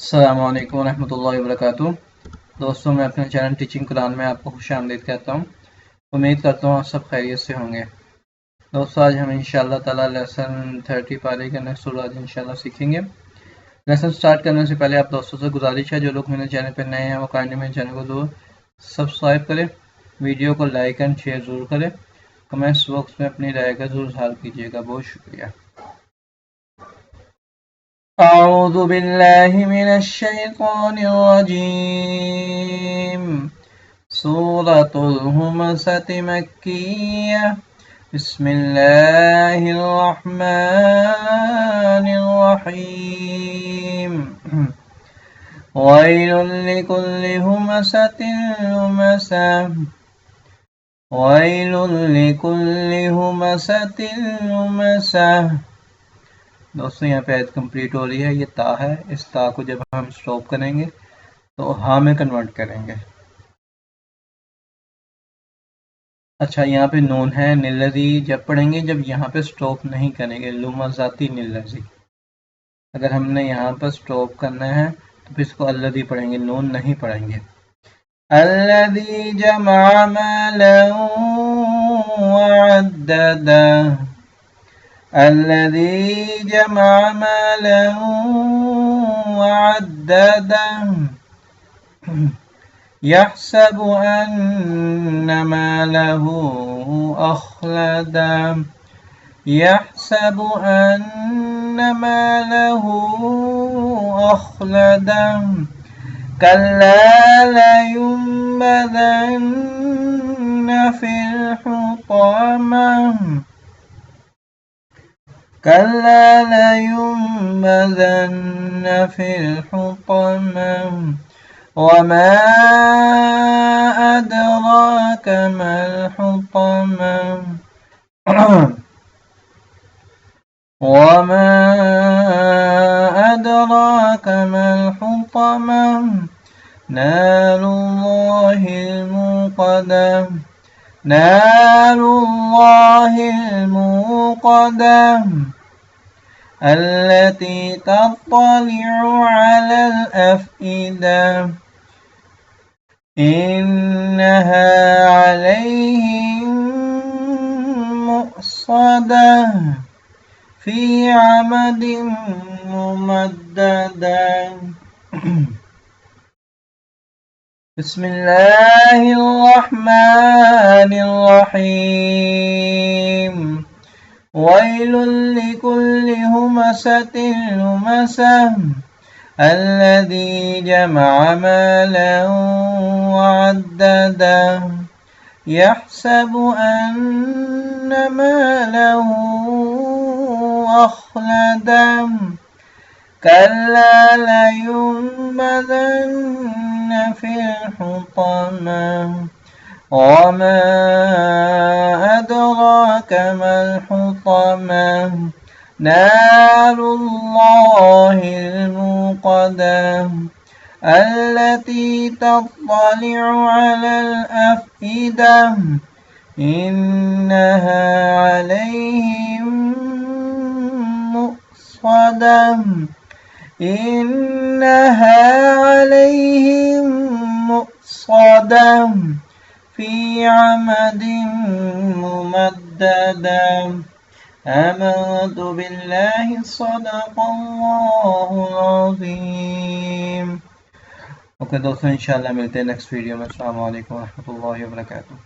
अस्सलामु अलैकुम रहमतुल्लाहि व बरकातुहू। दोस्तों, मैं अपने चैनल टीचिंग कुरान में आपको खुशामदीद कहता हूँ। उम्मीद करता हूँ आप सब खैरियत से होंगे। दोस्तों, आज हम इंशाअल्लाह ताला लेसन 30 पारे का नेक्स्ट सूरा आज इंशाअल्लाह सीखेंगे। लेसन स्टार्ट करने से पहले आप दोस्तों से गुजारिश है, जो लोग मेरे चैनल पर नए हैं वो काइंडली मेरे चैनल को जरूर सब्सक्राइब करें, वीडियो को लाइक एंड शेयर ज़रूर करें, कमेंट्स बॉक्स में अपनी राय का जरूर इज़हार कीजिएगा। बहुत शुक्रिया। أعوذ بالله من الشيطان الرجيم سورة الهمزة مكية بسم الله الرحمن الرحيم ويل لكل همزة لمزة ويل لكل همزة لمزة। दोस्तों, यहाँ पे आयत कंप्लीट हो रही है। ये ता है, इस ता को जब हम स्टॉप करेंगे तो हा में कन्वर्ट करेंगे। अच्छा, यहाँ पे नून है निल्लजी जब पढ़ेंगे, जब यहाँ पे स्टॉप नहीं करेंगे। लुमजाती निल्लजी, अगर हमने यहाँ पर स्टॉप करना है तो फिर इसको अल्लजी पढ़ेंगे, नून नहीं पढ़ेंगे। अल्लजी जमा मालन वअद्ददा الذي جمع مالا وعدده يحسب أن ماله أخلده يحسب أن ماله أخلده كلا لينبذن في الحطمة كلا لينبذن في الحطمة وما أدراك ما الحطمة وما أدراك ما الحطمة نار الله الموقدة نار الله الموقدة التي تطلع على الأفئدة إنها عليهم مؤصدة في عمد ممددة بسم الله الرحمن الرحيم ويل لكل همزة لمزة الذي جمع مالا وعدده يحسب أن ماله أخلده كلا لينبذن في الحطمة وما أدراك ما الحطمة نار الله الموقدة التي تطلع على الأفئدة إنها عليهم مؤصدة إنها عليهم مؤصدة في عمد ممددة آمنت بالله صدق الله العظيم। ओके दोस्तों, इंशाल्लाह मिलते हैं नेक्स्ट वीडियो में। अस्सलाम वालेकुम रहमतुल्लाहि व बरकातुहू।